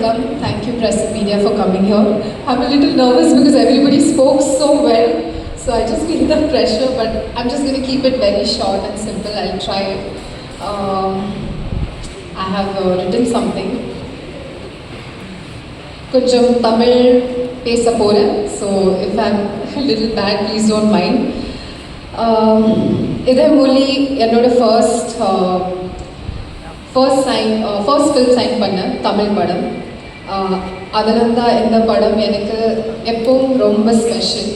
Welcome. Thank you, press and media, for coming here. I'm a little nervous because everybody spoke so well, so I just feel the pressure, but I'm just going to keep it very short and simple. I'll try. I have written something. Kunjam Tamil pesa poren, so if I'm a little bad, please don't mind. இதே மொழி என்னோட first film sign பண்ணேன் தமிழ் படம். அதில்தான் இந்த படம் எனக்கு எப்பவும் ரொம்ப special.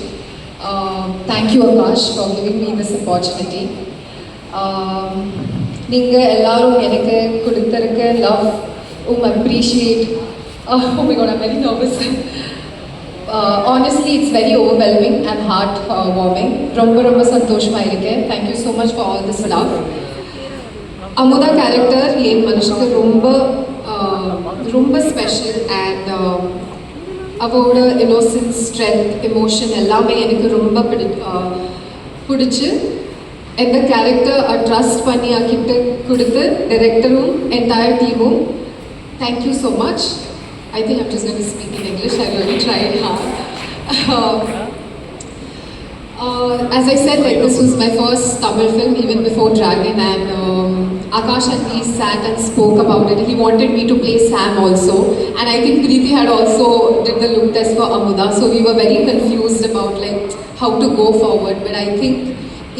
Thank you Akash for giving me this opportunity. நீங்கள் எல்லாரும் எனக்கு கொடுத்துருக்க love appreciate. Oh my god, I'm very nervous. Honestly, it's very overwhelming and heart warming. ரொம்ப சந்தோஷமா இருக்கேன். Thank you so much for all this love. Amudha character என் மனுஷனுக்கு ரொம்ப ஸ்பெஷல். அண்ட் அவரோட இன்னோசன்ஸ், ஸ்ட்ரென்த், எமோஷன் எல்லாமே எனக்கு ரொம்ப பிடிச்சி எந்த கேரக்டர் ட்ரஸ்ட் பண்ணி கிட்ட கொடுத்து டைரக்டரும் என்டையர் டீமும் thank you so much. I think I'm just going to speak in English. I really tried hard. As I said, like, this was my first Tamil film, even before Dragon, and Akash and we sat and spoke about it. He wanted me to play Sam also, and I think Preeti had also did the look test for Amuda, so we were very confused about like how to go forward. But I think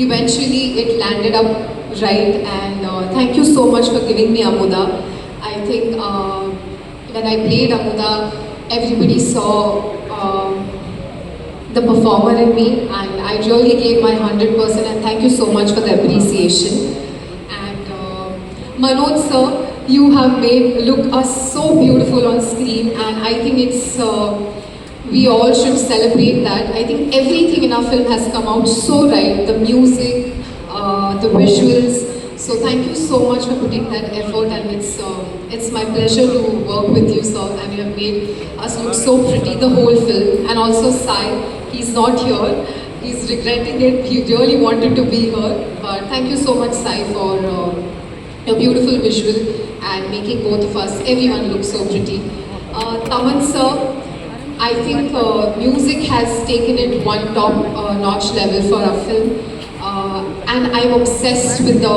eventually it landed up right, and thank you so much for giving me Amuda. I think when I played Amuda, everybody saw the performer in me, and I really gave my 100%, and thank you so much for the appreciation. And Manoj sir, you have made look us so beautiful on screen, and I think it's we all should celebrate that. I think everything in our film has come out so right, the music, the visuals. So thank you so much for putting that effort, and it's my pleasure to work with you, sir, and you have made us look so pretty the whole film. And also Sai, he's not here, he's regretting it, he really wanted to be here, but thank you so much Sai for your beautiful visual and making both of us, everyone look so pretty. Taman sir, I think music has taken it one top notch level for our film. And I'm obsessed with the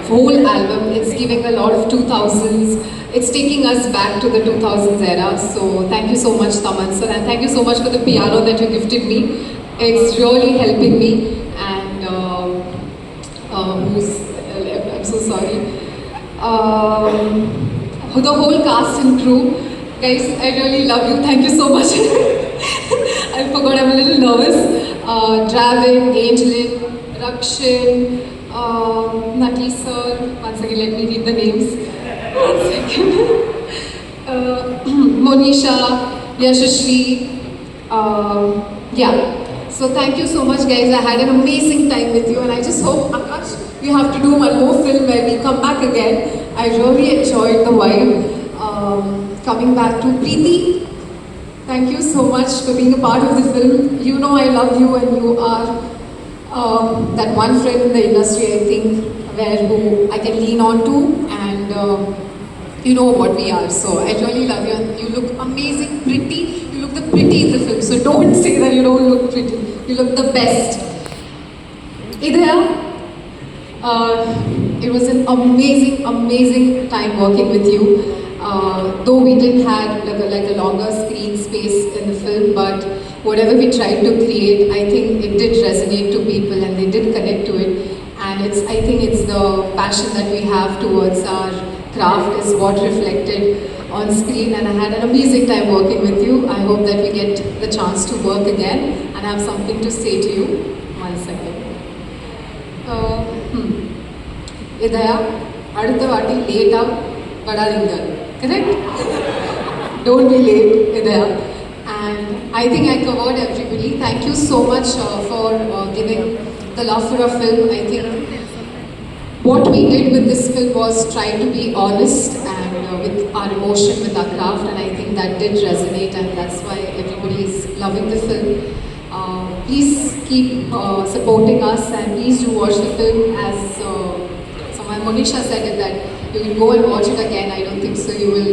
whole album. It's giving a lot of 2000s. It's taking us back to the 2000s era. So thank you so much, Taman sir, and thank you so much for the piano that you gifted me. It's really helping me. And I'm so sorry. The whole cast and crew, guys, I really love you. Thank you so much. I forgot, I'm a little nervous. Draven, Angelin, Rakshin, Nati sir, once again let me read the names. One second. Monisha, Yashashri, yeah. So thank you so much guys, I had an amazing time with you, and I just hope, Akash, you have to do one more film where we come back again. I really enjoyed the vibe. Coming back to Preeti, thank you so much for being a part of the film. You know I love you, and you are that one friend in the industry, I think, who I can lean on to, and you know what we are. So I really love you, and you look amazing, pretty. You look the pretty in the film, so don't say that you don't look pretty. You look the best. Idhaya, it was an amazing time working with you. Though we didn't have like a longer screen space in the film, but whatever we tried to create, I think it did resonate to people, and they did connect to it. And I think it's the passion that we have towards our craft is what reflected on screen, and I had an amazing time working with you. I hope that we get the chance to work again, and I have something to say to you. One second. Idhaya, adutha vaati late up vadadinga. Correct? Don't be late, Idhaya. And I think I covered everybody. Thank you so much for giving the love for a film. I think what we did with this film was try to be honest and with our emotion, with our craft, and I think that did resonate, and that's why everybody is loving the film. Please keep supporting us, and please do watch the film. As someone, Monisha said it, that you will go and watch it again. I don't think so. You will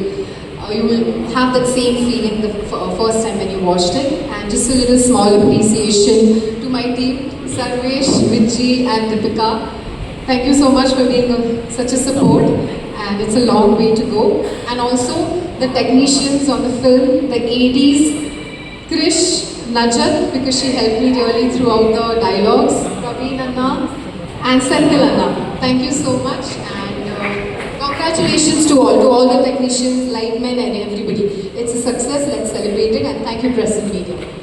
you will have that same feeling the first time when you watched it. And just a little small appreciation to my team, Sarvesh, Vinji and Deepika. Thank you so much for being such a support, and it's a long way to go. And also the technicians on the film, the ADs, Krish, Najat, because she helped me really throughout the dialogues, Praveen Anna and Senthil Anna. Thank you so much, and congratulations to all the technicians, lightmen and everybody. It's a success, let's celebrate it, and thank you press and media.